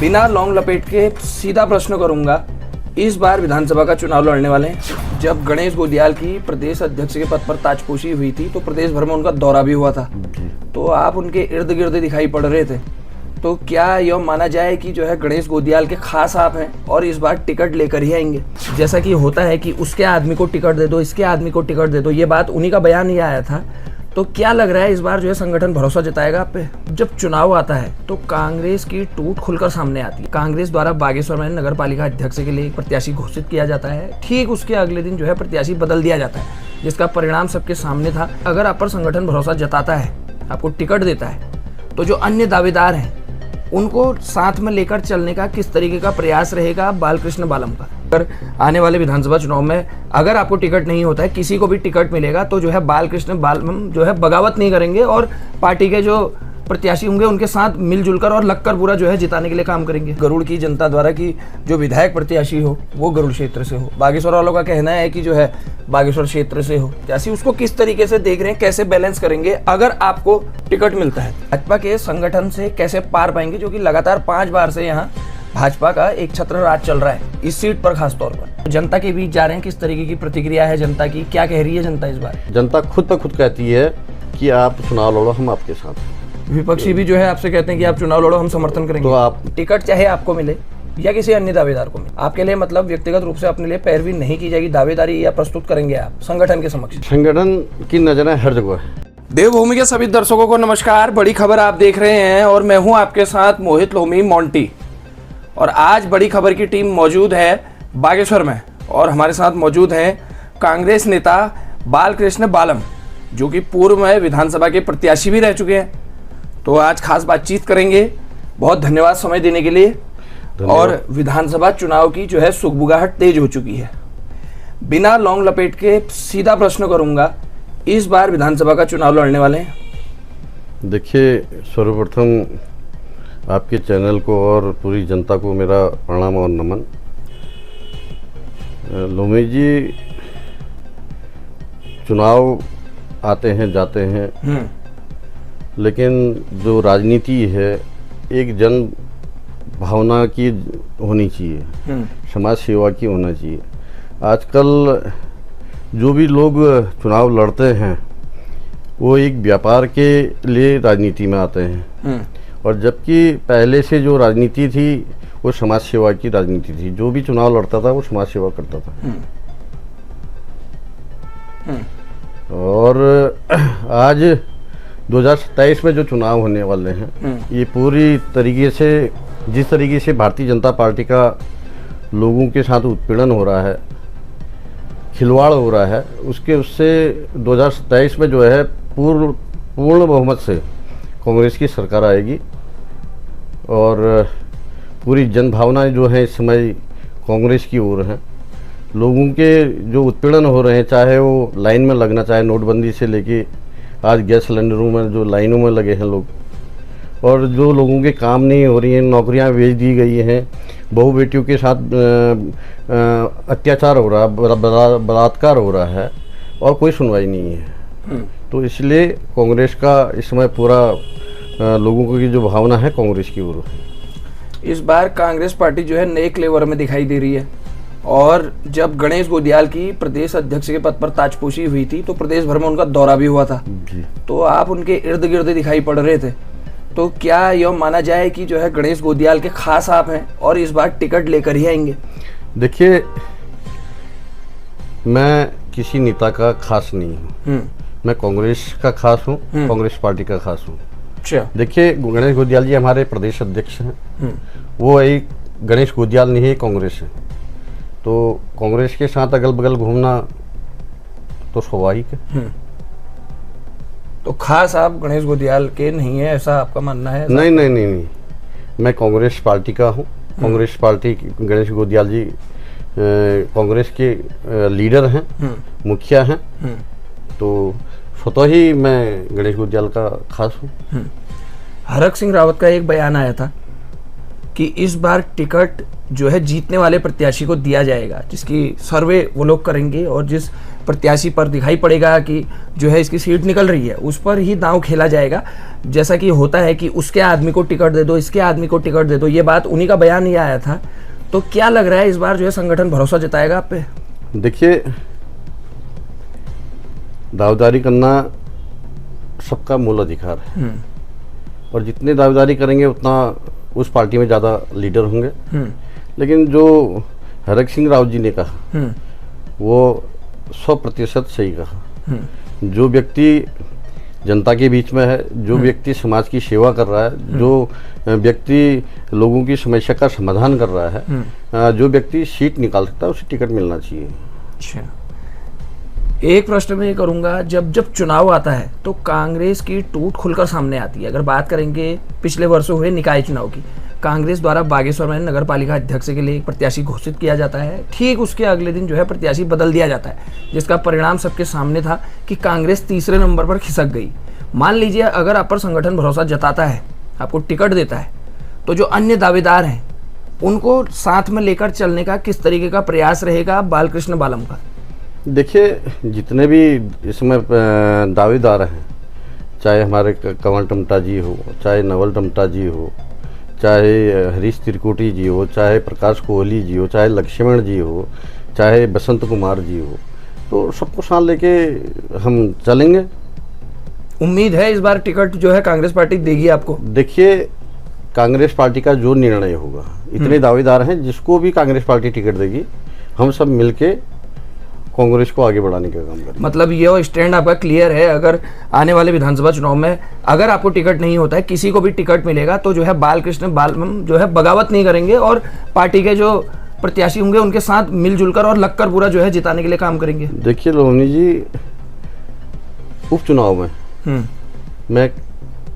बिना लौंग लपेट के सीधा प्रश्न करूंगा, इस बार विधानसभा का चुनाव लड़ने वाले हैं। जब गणेश गोदियाल की प्रदेश अध्यक्ष के पद पर ताजपोशी हुई थी तो प्रदेश भर में उनका दौरा भी हुआ था, तो आप उनके इर्द गिर्द दिखाई पड़ रहे थे। तो क्या यह माना जाए कि जो है गणेश गोदियाल के खास आप हैं और इस बार टिकट लेकर ही आएंगे? जैसा कि होता है कि उसके आदमी को टिकट दे दो, इसके आदमी को टिकट दे दो, ये बात उन्हीं का बयान ही आया था। तो क्या लग रहा है इस बार जो है संगठन भरोसा जताएगा आप पे? जब चुनाव आता है तो कांग्रेस की टूट खुलकर सामने आती है। कांग्रेस द्वारा बागेश्वर में नगर पालिका अध्यक्ष के लिए एक प्रत्याशी घोषित किया जाता है, ठीक उसके अगले दिन जो है प्रत्याशी बदल दिया जाता है, जिसका परिणाम सबके सामने था। अगर आप पर संगठन भरोसा जताता है, आपको टिकट देता है, तो जो अन्य दावेदार हैं उनको साथ में लेकर चलने का किस तरीके का प्रयास रहेगा बालकृष्ण बालम का? अगर आने वाले विधानसभा चुनाव में अगर आपको टिकट नहीं होता है, किसी को भी टिकट मिलेगा, तो जो है बालकृष्ण बालम जो है बगावत नहीं करेंगे और पार्टी के जो प्रत्याशी होंगे उनके साथ मिलजुल कर और लगकर पूरा जो है जिताने के लिए काम करेंगे। गरुड़ की जनता द्वारा की जो विधायक प्रत्याशी हो वो गरुड़ क्षेत्र से हो। बागेश्वर वालों का कहना है कि जो है बागेश्वर क्षेत्र से हो। जैसे उसको किस तरीके से देख रहे हैं, कैसे बैलेंस करेंगे अगर आपको टिकट मिलता है? भाजपा के संगठन से कैसे पार पाएंगे, जो कि लगातार 5 बार से यहाँ भाजपा का एक छत्र राज चल रहा है इस सीट पर खास तौर पर। जनता के बीच जा रहे हैं, किस तरीके की प्रतिक्रिया है जनता की, क्या कह रही है जनता इस बार? जनता खुद ब खुद कहती है कि आप चुनाव लड़ो, हम आपके साथ हैं। विपक्षी भी जो है आपसे कहते हैं कि आप चुनाव लड़ो, हम समर्थन करेंगे। तो आप टिकट चाहे आपको मिले या किसी अन्य दावेदार को मिले, आपके लिए मतलब व्यक्तिगत रूप से अपने लिए पैरवी नहीं की जाएगी, दावेदारी या प्रस्तुत करेंगे आप संगठन के समक्ष? संगठन की नजरें हर जगह है। देवभूमि के सभी दर्शकों को नमस्कार। बड़ी खबर आप देख रहे हैं और मैं हूं आपके साथ मोहित लोमी मोंटी। और आज बड़ी खबर की टीम मौजूद है बागेश्वर में और हमारे साथ मौजूद हैं कांग्रेस नेता बालकृष्ण बालम, जो कि पूर्व में विधानसभा के प्रत्याशी भी रह चुके हैं। तो आज खास बातचीत करेंगे। बहुत धन्यवाद समय देने के लिए। और विधानसभा चुनाव की जो है सुगबुगाहट तेज हो चुकी है। बिना लौंग लपेट के सीधा प्रश्न करूंगा, इस बार विधानसभा का चुनाव लड़ने वाले हैं? देखिए, सर्वप्रथम आपके चैनल को और पूरी जनता को मेरा प्रणाम और नमन। लोमी जी, चुनाव आते हैं जाते हैं, लेकिन जो राजनीति है एक जन भावना की होनी चाहिए, समाज सेवा की होना चाहिए। आजकल जो भी लोग चुनाव लड़ते हैं वो एक व्यापार के लिए राजनीति में आते हैं, और जबकि पहले से जो राजनीति थी वो समाज सेवा की राजनीति थी। जो भी चुनाव लड़ता था वो समाज सेवा करता था। और आज 2027 में जो चुनाव होने वाले हैं, ये पूरी तरीके से जिस तरीके से भारतीय जनता पार्टी का लोगों के साथ उत्पीड़न हो रहा है, खिलवाड़ हो रहा है, उससे 2027 में जो है पूर्ण बहुमत से कांग्रेस की सरकार आएगी। और पूरी जनभावनाएं जो है इस समय कांग्रेस की ओर हैं। लोगों के जो उत्पीड़न हो रहे हैं, चाहे वो लाइन में लगना, चाहे नोटबंदी से लेके आज गैस सिलेंडरों में जो लाइनों में लगे हैं लोग, और जो लोगों के काम नहीं हो रही हैं, नौकरियां बेच दी गई हैं, बहू बेटियों के साथ अत्याचार हो रहा है, बलात्कार हो रहा है और कोई सुनवाई नहीं है। तो इसलिए कांग्रेस का इस समय पूरा लोगों की जो भावना है कांग्रेस की ओर है। इस बार कांग्रेस पार्टी जो है नए क्लेवर में दिखाई दे रही है। और जब गणेश गोदियाल की प्रदेश अध्यक्ष के पद पर ताजपोशी हुई थी तो प्रदेश भर में उनका दौरा भी हुआ था, तो आप उनके इर्द गिर्द दिखाई पड़ रहे थे। तो क्या यह माना जाए कि जो है गणेश गोदियाल के खास आप हैं और इस बार टिकट लेकर ही आएंगे? देखिए, मैं किसी नेता का खास नहीं हूँ, मैं कांग्रेस का खास हूँ, कांग्रेस पार्टी का खास हूँ। अच्छा, देखिए, गणेश गोदियाल जी हमारे प्रदेश अध्यक्ष हैं। वो एक गणेश गोदियाल नहीं है, कांग्रेस है। तो कांग्रेस के साथ अगल बगल घूमना तो स्वाभाविक है। तो खास आप गणेश गोदियाल के नहीं है, ऐसा आपका मानना है? नहीं नहीं नहीं नहीं, मैं कांग्रेस पार्टी का हूँ। कांग्रेस पार्टी, गणेश गोदियाल जी कांग्रेस के लीडर हैं, मुखिया हैं। तो स्वतः ही मैं गणेश गोदियाल का खास हूँ। हरक सिंह रावत का एक बयान आया था कि इस बार टिकट जो है जीतने वाले प्रत्याशी को दिया जाएगा, जिसकी सर्वे वो लोग करेंगे और जिस प्रत्याशी पर दिखाई पड़ेगा कि जो है इसकी सीट निकल रही है उस पर ही दांव खेला जाएगा। जैसा कि होता है कि उसके आदमी को टिकट दे दो, इसके आदमी को टिकट दे दो, ये बात उन्हीं का बयान ही आया था। तो क्या लग रहा है इस बार जो है संगठन भरोसा जताएगा आप पे? देखिए, दावेदारी करना सबका मूल अधिकार है और जितने दावेदारी करेंगे उतना उस पार्टी में ज़्यादा लीडर होंगे। लेकिन जो हरक सिंह राव जी ने कहा वो 100% सही कहा। जो व्यक्ति जनता के बीच में है, जो व्यक्ति समाज की सेवा कर रहा है, जो व्यक्ति लोगों की समस्या का समाधान कर रहा है, जो व्यक्ति सीट निकाल सकता है उसे टिकट मिलना चाहिए। अच्छा, एक प्रश्न मैं ये करूंगा, जब जब चुनाव आता है तो कांग्रेस की टूट खुलकर सामने आती है। अगर बात करेंगे पिछले वर्षों हुए निकाय चुनाव की, कांग्रेस द्वारा बागेश्वर में नगर पालिका अध्यक्ष के लिए एक प्रत्याशी घोषित किया जाता है, ठीक उसके अगले दिन जो है प्रत्याशी बदल दिया जाता है, जिसका परिणाम सबके सामने था कि कांग्रेस तीसरे नंबर पर खिसक गई। मान लीजिए अगर आप पर संगठन भरोसा जताता है, आपको टिकट देता है, तो जो अन्य दावेदार हैं उनको साथ में लेकर चलने का किस तरीके का प्रयास रहेगा बालकृष्ण बालम का? देखिए, जितने भी इसमें दावेदार हैं, चाहे हमारे कंवर टमटा जी हो, चाहे नवल टमटा जी हो, चाहे हरीश त्रिकोटी जी हो, चाहे प्रकाश कोहली जी हो, चाहे लक्ष्मण जी हो, चाहे बसंत कुमार जी हो, तो सबको साथ लेके हम चलेंगे। उम्मीद है इस बार टिकट जो है कांग्रेस पार्टी देगी आपको? देखिए, कांग्रेस पार्टी का जो निर्णय होगा, इतने दावेदार हैं, जिसको भी कांग्रेस पार्टी टिकट देगी हम सब मिलके कांग्रेस को आगे बढ़ाने का काम करेंगे। मतलब ये स्टैंड आपका क्लियर है, अगर आने वाले विधानसभा चुनाव में अगर आपको टिकट नहीं होता है, किसी को भी टिकट मिलेगा तो जो है बालकृष्ण बालम जो है बगावत नहीं करेंगे और पार्टी के जो प्रत्याशी होंगे उनके साथ मिलजुल कर और लगकर पूरा जो है जिताने के लिए काम करेंगे। देखिए लोहनी जी, उपचुनाव में मैं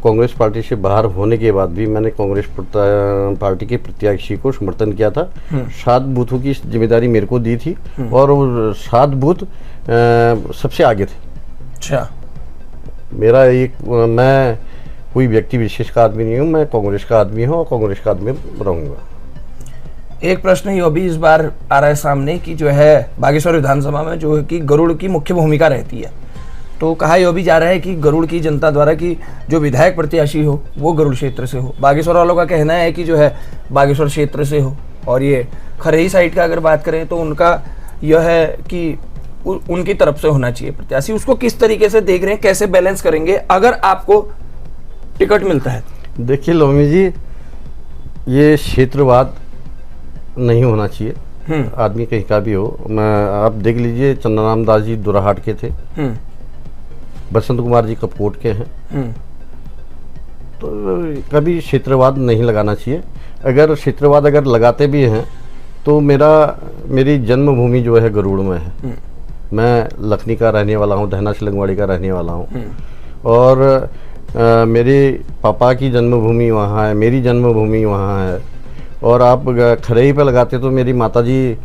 कांग्रेस पार्टी से बाहर होने के बाद भी मैंने कांग्रेस पार्टी के प्रत्याशी को समर्थन किया था। 7 बूथों की जिम्मेदारी मेरे को दी थी और वो 7 बूथ सबसे आगे थे। अच्छा, मेरा मैं कोई व्यक्ति विशेष का आदमी नहीं हूँ, मैं कांग्रेस का आदमी हूँ और कांग्रेस का आदमी रहूँगा। एक प्रश्न ये भी इस बार आ रहा है सामने कि जो है बागेश्वर विधानसभा में जो है कि गरुड़ की मुख्य भूमिका रहती है, तो कहा यह भी जा रहा है कि गरुड़ की जनता द्वारा कि जो विधायक प्रत्याशी हो वो गरुड़ क्षेत्र से हो। बागेश्वर वालों का कहना है कि जो है बागेश्वर क्षेत्र से हो, और ये खरही साइड का अगर बात करें तो उनका यह है कि उनकी तरफ से होना चाहिए प्रत्याशी। उसको किस तरीके से देख रहे हैं, कैसे बैलेंस करेंगे अगर आपको टिकट मिलता है? देखिए लोमी जी, ये क्षेत्रवाद नहीं होना चाहिए, आदमी कहीं का भी हो। आप देख लीजिए, चंद्रराम दास जी दुराहाट के थे, बसंत कुमार जी कपकोट के हैं, तो कभी क्षेत्रवाद नहीं लगाना चाहिए। अगर क्षेत्रवाद अगर लगाते भी हैं तो मेरी जन्मभूमि जो है गरुड़ में है। मैं लखनी का रहने वाला हूँ, दहना सिलंगवाड़ी का रहने वाला हूँ, और मेरे पापा की जन्मभूमि वहाँ है, मेरी जन्मभूमि वहाँ है। और आप खरई पे लगाते तो मेरी माताजी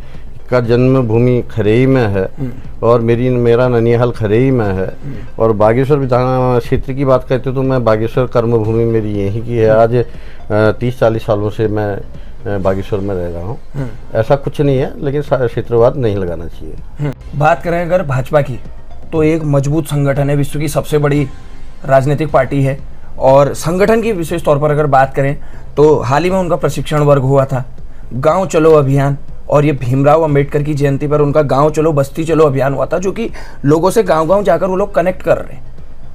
का जन्मभूमि खरई में है और मेरा ननिहाल खरई में है। और बागेश्वर विधान क्षेत्र की बात करते तो मैं बागेश्वर कर्मभूमि मेरी यहीं की है। आज 30-40 सालों से मैं बागेश्वर में रह रहा हूँ। ऐसा कुछ नहीं है, लेकिन क्षेत्रवाद नहीं लगाना चाहिए। बात करें अगर भाजपा की, तो एक मजबूत संगठन है, विश्व की सबसे बड़ी राजनीतिक पार्टी है। और संगठन की विशेष तौर पर अगर बात करें तो हाल ही में उनका प्रशिक्षण वर्ग हुआ था, गांव चलो अभियान, और ये भीमराव अंबेडकर की जयंती पर उनका गांव चलो बस्ती चलो अभियान हुआ था, जो कि लोगों से गांव-गांव जाकर वो लोग कनेक्ट कर रहे हैं।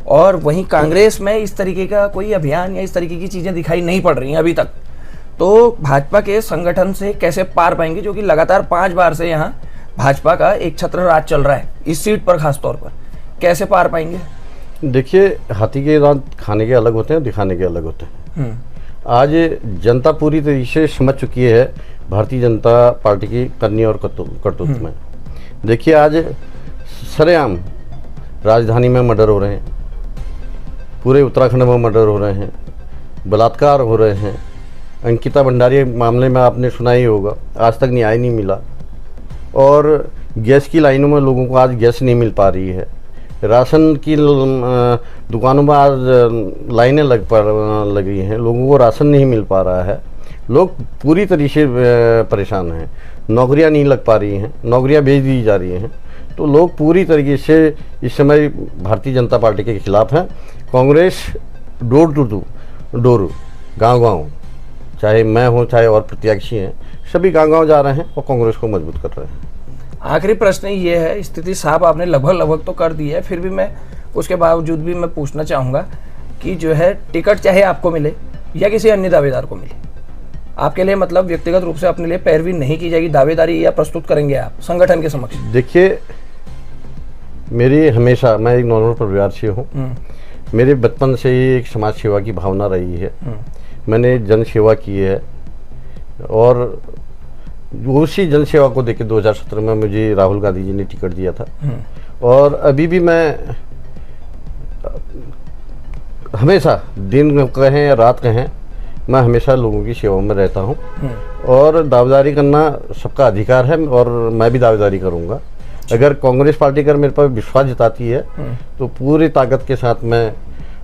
और वहीं कांग्रेस में इस तरीके का कोई अभियान या इस तरीके की चीज़ें दिखाई नहीं पड़ रही हैं अभी तक। तो भाजपा के संगठन से कैसे पार पाएंगे, जो कि लगातार 5 बार से यहाँ भाजपा का एक छत्र राज चल रहा है इस सीट पर, खास तौर पर कैसे पार पाएंगे? देखिए, हाथी के दांत खाने के अलग होते हैं, दिखाने के अलग होते हैं। आज जनता पूरी तरीके से समझ चुकी है भारतीय जनता पार्टी की करनी और करतूत में। देखिए, आज सरेआम राजधानी में मर्डर हो रहे हैं, पूरे उत्तराखंड में मर्डर हो रहे हैं, बलात्कार हो रहे हैं। अंकिता भंडारी मामले में आपने सुना ही होगा, आज तक न्याय नहीं मिला। और गैस की लाइनों में लोगों को आज गैस नहीं मिल पा रही है। राशन की दुकानों में आज लाइनें लगी हैं, लोगों को राशन नहीं मिल पा रहा है। लोग पूरी तरीके से परेशान हैं, नौकरियां नहीं लग पा रही हैं, नौकरियां भेज दी जा रही हैं। तो लोग पूरी तरीके से इस समय भारतीय जनता पार्टी के खिलाफ हैं। कांग्रेस डोर टू डोर, गांव-गांव, चाहे मैं हूं चाहे और प्रत्याशी हैं, सभी गांव-गांव जा रहे हैं और कांग्रेस को मजबूत कर रहे हैं। आखिरी प्रश्न ये है, स्थिति साहब आपने लगभग तो कर दी है, फिर भी मैं उसके बावजूद भी मैं पूछना चाहूँगा कि जो है टिकट चाहे आपको मिले या किसी अन्य दावेदार को मिले, आपके लिए मतलब व्यक्तिगत रूप से अपने लिए पैरवी नहीं की जाएगी, दावेदारी या प्रस्तुत करेंगे आप संगठन के समक्ष? देखिए, मेरी हमेशा, मैं एक नॉर्मल परिवार से हूँ, मेरे बचपन से ही एक समाज सेवा की भावना रही है। मैंने जन सेवा की है और उसी जन सेवा को देकर 2017 में मुझे राहुल गांधी जी ने टिकट दिया था। और अभी भी मैं हमेशा, दिन कहें या रात कहें, मैं हमेशा लोगों की सेवा में रहता हूं। और दावेदारी करना सबका अधिकार है और मैं भी दावेदारी करूंगा। अगर कांग्रेस पार्टी अगर मेरे पर विश्वास जताती है तो पूरी ताकत के साथ मैं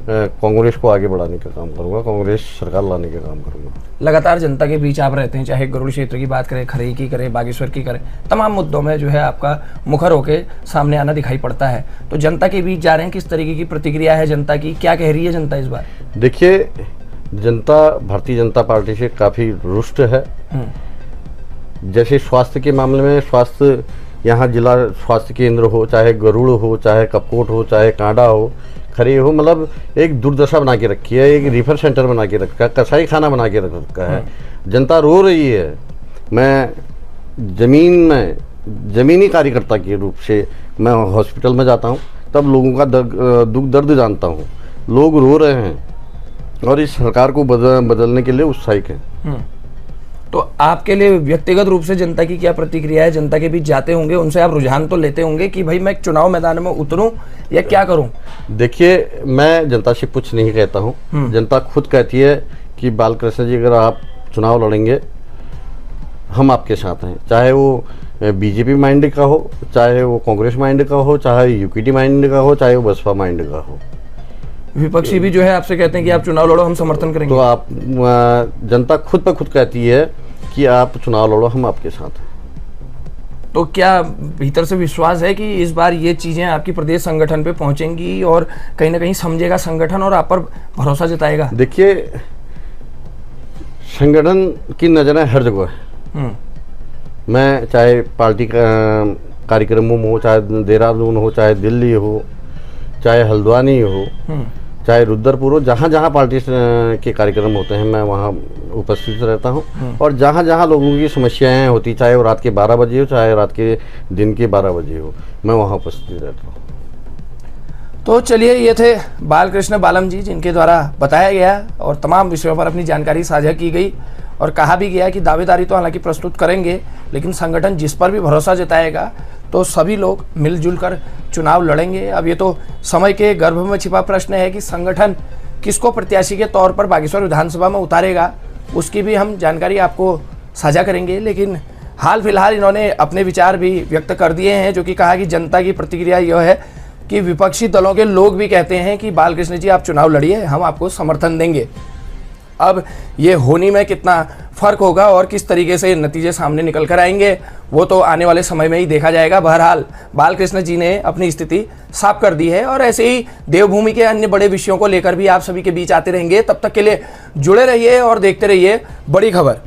कांग्रेस को आगे बढ़ाने का काम करूंगा, कांग्रेस सरकार लाने का काम करूंगा। लगातार जनता के बीच आप रहते हैं, चाहे गरुड़ क्षेत्र की बात करें, खरई की करें, बागेश्वर की करें, तमाम मुद्दों में जो है आपका मुखर होके सामने आना दिखाई पड़ता है। तो जनता के बीच जा रहे हैं, किस तरीके की प्रतिक्रिया है जनता की, क्या कह रही है जनता इस बार? देखिए, जनता भारतीय जनता पार्टी से काफ़ी रुष्ट है। जैसे स्वास्थ्य के मामले में, स्वास्थ्य यहाँ जिला स्वास्थ्य केंद्र हो, चाहे गरुड़ हो, चाहे कपकोट हो, चाहे कांडा हो, खरी हो, मतलब एक दुर्दशा बना के रखी है, एक रिफर सेंटर बना के रखा है, कसाई खाना बना के रखा है। जनता रो रही है। मैं ज़मीनी कार्यकर्ता के रूप से मैं हॉस्पिटल में जाता हूँ, तब लोगों का दुख दर्द जानता हूँ। लोग रो रहे हैं और इस सरकार को बदलने के लिए उत्साहित हैं। तो आपके लिए व्यक्तिगत रूप से जनता की क्या प्रतिक्रिया है? जनता के बीच जाते होंगे, उनसे आप रुझान तो लेते होंगे कि भाई मैं चुनाव मैदान में उतरूं या क्या करूं? देखिए, मैं जनता से कुछ नहीं कहता हूं। जनता खुद कहती है कि बालकृष्ण जी, अगर आप चुनाव लड़ेंगे हम आपके साथ हैं। चाहे वो बीजेपी माइंड का हो, चाहे वो कांग्रेस माइंड का हो, चाहे यूपीडी माइंड का हो, चाहे वो बसपा माइंड का हो। विपक्षी भी जो है आपसे कहते हैं कि आप चुनाव लड़ो, हम समर्थन करेंगे। तो आप, जनता खुद पर खुद कहती है कि आप चुनाव लड़ो, हम आपके साथ हैं। तो क्या भीतर से विश्वास है कि इस बार ये चीजें आपकी प्रदेश संगठन पे पहुंचेंगी और कहीं ना कहीं समझेगा संगठन और आप पर भरोसा जताएगा? देखिए, संगठन की नजरें हर जगह है। मैं चाहे पार्टी का कार्यक्रमों में हो, चाहे देहरादून हो, चाहे दिल्ली हो, चाहे हल्द्वानी हो, चाहे रुद्रपुर हो, जहाँ जहाँ पार्टी के कार्यक्रम होते हैं मैं वहाँ उपस्थित रहता हूँ। और जहाँ जहाँ लोगों की समस्याएं होती, चाहे वो रात के 12 बजे हो, चाहे रात के दिन के 12 बजे हो, मैं वहाँ उपस्थित रहता हूँ। तो चलिए, ये थे बालकृष्ण बालम जी, जिनके द्वारा बताया गया और तमाम विषयों पर अपनी जानकारी साझा की गई और कहा भी गया कि दावेदारी तो हालांकि प्रस्तुत करेंगे, लेकिन संगठन जिस पर भी भरोसा जताएगा तो सभी लोग मिलजुल कर चुनाव लड़ेंगे। अब ये तो समय के गर्भ में छिपा प्रश्न है कि संगठन किसको प्रत्याशी के तौर पर बागेश्वर विधानसभा में उतारेगा, उसकी भी हम जानकारी आपको साझा करेंगे। लेकिन हाल फिलहाल इन्होंने अपने विचार भी व्यक्त कर दिए हैं, जो कि कहा कि जनता की प्रतिक्रिया यह है कि विपक्षी दलों के लोग भी कहते हैं कि बालकृष्ण जी आप चुनाव लड़िए, हम आपको समर्थन देंगे। अब ये होनी में कितना फर्क होगा और किस तरीके से नतीजे सामने निकल कर आएंगे, वो तो आने वाले समय में ही देखा जाएगा। बहरहाल बालकृष्ण जी ने अपनी स्थिति साफ कर दी है और ऐसे ही देवभूमि के अन्य बड़े विषयों को लेकर भी आप सभी के बीच आते रहेंगे। तब तक के लिए जुड़े रहिए और देखते रहिए बड़ी खबर।